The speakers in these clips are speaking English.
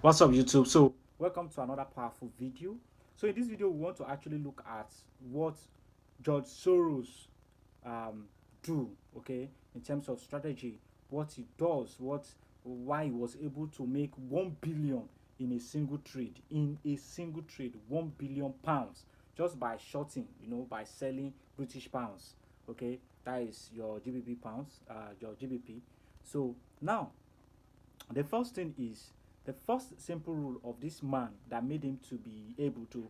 What's up, YouTube? So welcome to another powerful video. So in this video we want to actually look at what George Soros um, do, okay, in terms of strategy, what he does, why he was able to make 1 billion in a single trade, 1 billion pounds, just by shorting, by selling British pounds. Okay, that is your GBP pounds, your GBP. So now the first thing is, the first simple rule of this man that made him to be able to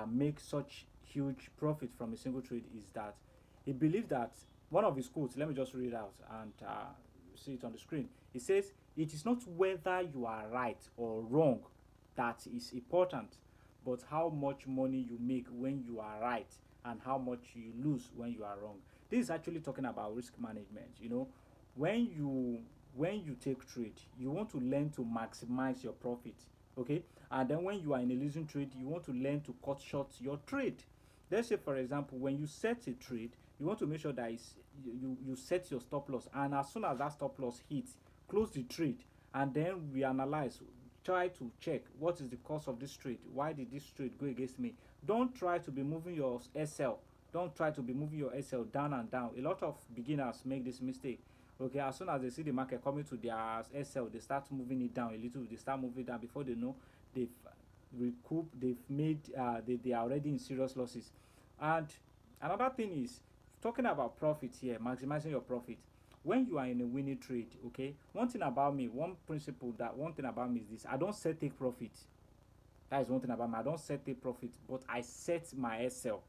make such huge profit from a single trade is that he believed that one of his quotes, let me just read it out and see it on the screen. He says, "It is not whether you are right or wrong that is important, but how much money you make when you are right and how much you lose when you are wrong." This is actually talking about risk management. When you take trade, you want to learn to maximize your profit, okay? And then when you are in a losing trade, you want to learn to cut short your trade. Let's say, for example, when you set a trade, you want to make sure that you set your stop loss, and as soon as that stop loss hits, close the trade, and then we analyze, try to check what is the cause of this trade, why did this trade go against me. Don't try to be moving your SL, don't try to be moving your SL down and down. A lot of beginners make this mistake. Okay, as soon as they see the market coming to their SL, they start moving it down a little. They start moving it down before they know they've recouped, they've made, they are already in serious losses. And another thing is, talking about profit here, maximizing your profit. When you are in a winning trade, okay, one thing about me, one thing about me is this: I don't set take profit. That is one thing about me. I don't set take profit, but I set my SL.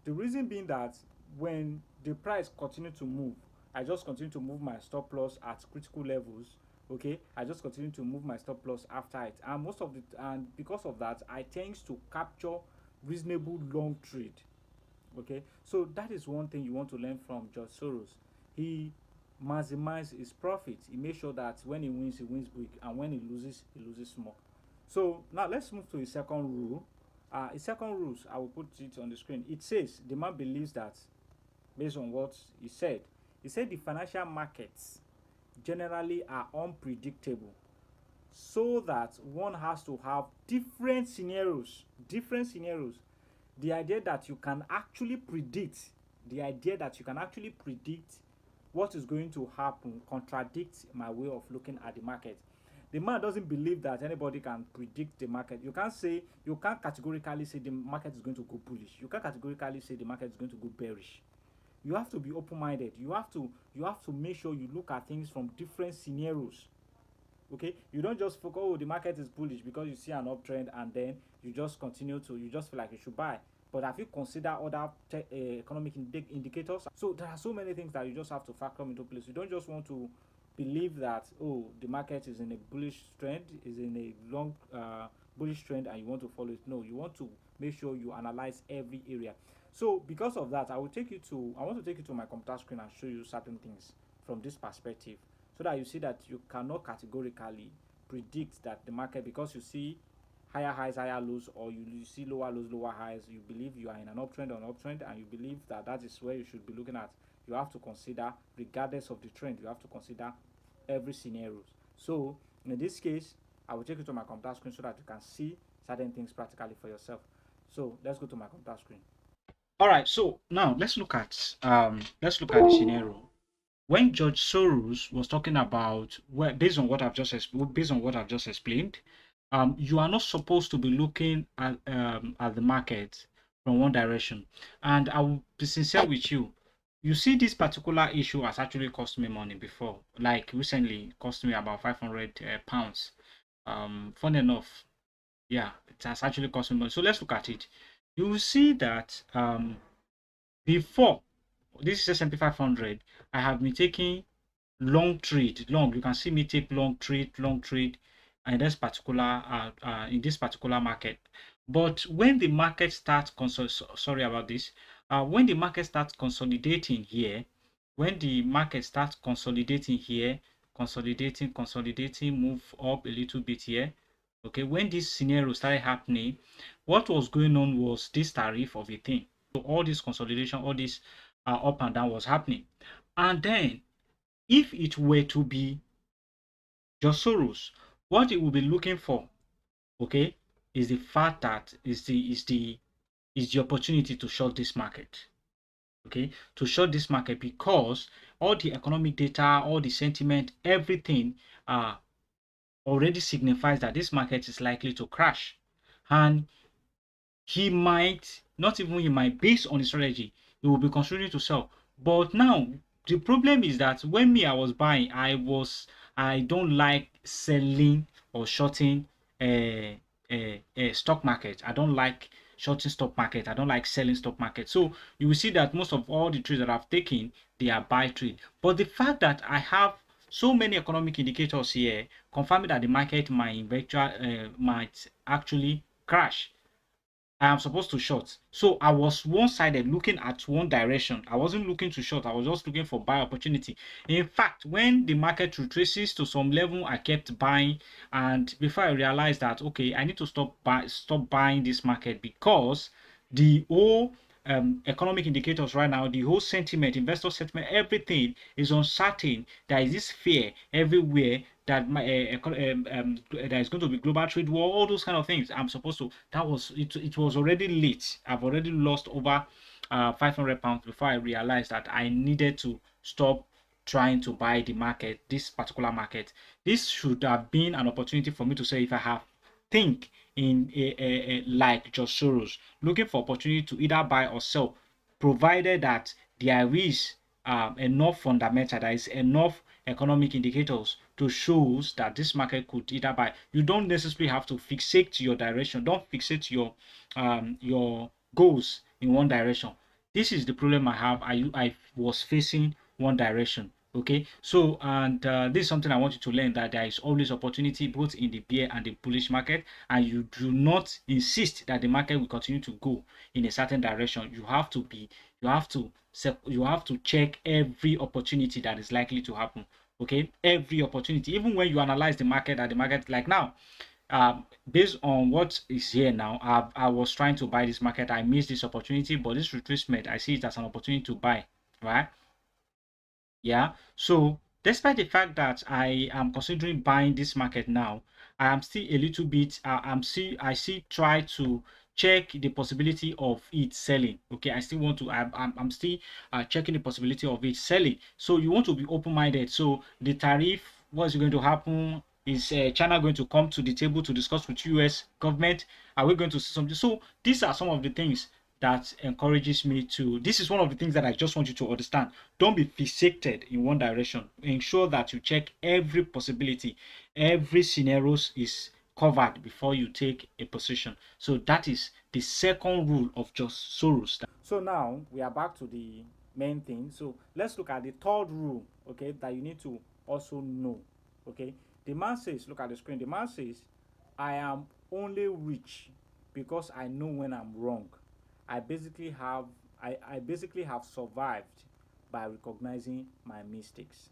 The reason being that when the price continue to move, I just continue to move my stop loss at critical levels. Okay, I just continue to move my stop loss after it, and because of that, I tend to capture reasonable long trade. Okay, so that is one thing you want to learn from George Soros. He maximizes his profit. He makes sure that when he wins big, and when he loses small. So now let's move to his second rule. His second rules, I will put it on the screen. It says the man believes that, based on what he said the financial markets generally are unpredictable, so that one has to have different scenarios. The idea that you can actually predict, what is going to happen contradicts my way of looking at the market. The man doesn't believe that anybody can predict the market. You can't categorically say the market is going to go bullish. You can't categorically say the market is going to go bearish. You have to be open-minded. You have to make sure you look at things from different scenarios. Okay, you don't just focus, oh, the market is bullish because you see an uptrend, and then you just feel like you should buy. But have you considered other economic indicators? So there are so many things that you just have to factor into place. You don't just want to believe that, oh, the market is in a bullish trend, is in a long bullish trend, and you want to follow it. No, you want to make sure you analyze every area. So because of that, I want to take you to my computer screen and show you certain things from this perspective, so that you see that you cannot categorically predict that the market, because you see higher highs, higher lows, or you see lower lows, lower highs, you believe you are in an uptrend or an uptrend, and you believe that that is where you should be looking at. You have to consider, regardless of the trend, you have to consider every scenario. So in this case, I will take you to my computer screen so that you can see certain things practically for yourself. So let's go to my computer screen. All right, so now let's look at the scenario. When George Soros was talking about, well, based on what I've just explained, you are not supposed to be looking at the market from one direction. And I will be sincere with you. You see, this particular issue has actually cost me money before. Like recently, it cost me about 500 pounds. Funny enough, yeah, it has actually cost me money. So let's look at it. You will see that before this is S&P 500, I have been taking long trade. You can see me take long trade in this particular market. But when the market starts sorry about this, when the market starts consolidating here, consolidating, move up a little bit here. Okay, when this scenario started happening, what was going on was this tariff of a thing. So all this consolidation, all this up and down was happening. And then if it were to be George Soros What it will be looking for, okay, is the fact that is the opportunity to short this market. Okay, to short this market because all the economic data, all the sentiment, everything already signifies that this market is likely to crash. And he might, not even he might, based on his strategy, he will be considering to sell. But now the problem is that when me I was buying, I don't like selling or shorting stock market. I don't like shorting stock market. I don't like selling stock market. So you will see that most of all the trades that I've taken, they are buy trade. But the fact that I have so many economic indicators here confirming that the market might actually crash, I am supposed to short. So I was one-sided looking at one direction. I wasn't looking to short. I was just looking for buy opportunity. In fact, when the market retraces to some level, I kept buying. And before I realized that, okay, I need to stop buying this market because the whole economic indicators right now, the whole sentiment, investor sentiment, everything is uncertain. There is this fear everywhere that there is going to be global trade war, all those kind of things. I'm supposed to. That was it. It was already late. I've already lost over £500 before I realized that I needed to stop trying to buy the market, this particular market. This should have been an opportunity for me to say if I have think in like George Soros, looking for opportunity to either buy or sell, provided that there is enough fundamental, there is enough economic indicators to show that this market could either buy. You don't necessarily have to fixate to your direction. Don't fixate your goals in one direction. This is the problem I have. I was facing one direction. Okay, so and this is something I want you to learn, that there is always opportunity both in the bear and the bullish market, and you do not insist that the market will continue to go in a certain direction. You have to you have to check every opportunity that is likely to happen. Okay, every opportunity, even when you analyze the market, at the market like now, based on what is here now, I was trying to buy this market. I missed this opportunity, but this retracement, I see it as an opportunity to buy, right? Yeah. So despite the fact that I am considering buying this market now, I am still a little bit. I still try to check the possibility of it selling. Okay. I still want to. I'm still checking the possibility of it selling. So you want to be open-minded. So the tariff, what's going to happen? Is China going to come to the table to discuss with US government? Are we going to see something? So these are some of the things that encourages me to. This is one of the things that I just want you to understand. Don't be fixated in one direction. Ensure that you check every possibility, every scenarios is covered before you take a position. So that is the second rule of George Soros. So now we are back to the main thing. So let's look at the third rule, okay, that you need to also know. Okay, the man says, look at the screen. The man says, I am only rich because I know when I'm wrong. I basically have I basically have survived by recognizing my mistakes.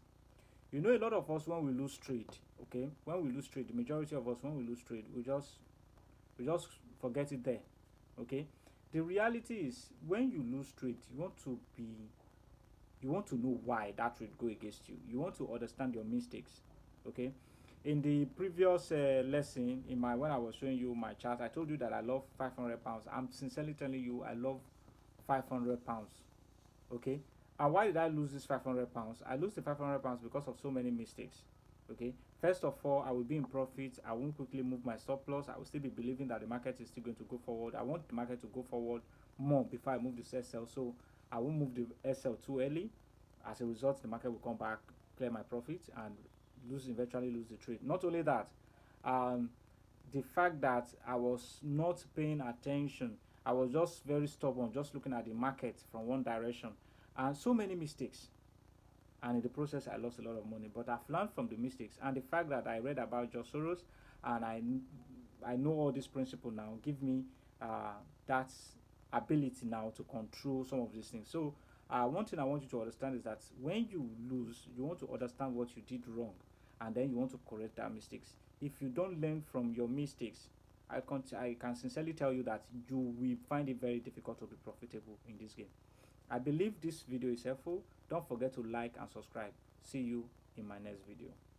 You know, a lot of us, when we lose trade, okay, when we lose trade, the majority of us, when we lose trade, we just forget it there. Okay, the reality is when you lose trade, you want to know why that trade go against you. You want to understand your mistakes. Okay, in the previous lesson, in my when I was showing you my chart, I told you that I love £500. I'm sincerely telling you I love £500. Okay, and why did I lose this £500? I lose the £500 because of so many mistakes. Okay, first of all, I will be in profit. I won't quickly move my stop loss. I will still be believing that the market is still going to go forward. I want the market to go forward more before I move the SL, so I won't move the SL too early. As a result, the market will come back, clear my profit, and eventually lose the trade. Not only that, um, the fact that I was not paying attention, I was just very stubborn, just looking at the market from one direction, and so many mistakes. And in the process, I lost a lot of money. But I've learned from the mistakes, and the fact that I read about George Soros and I know all these principles now give me that ability now to control some of these things. So one thing I want you to understand is that when you lose, you want to understand what you did wrong, and then you want to correct that mistakes. If you don't learn from your mistakes, I can sincerely tell you that you will find it very difficult to be profitable in this game. I believe this video is helpful. Don't forget to like and subscribe. See you in my next video.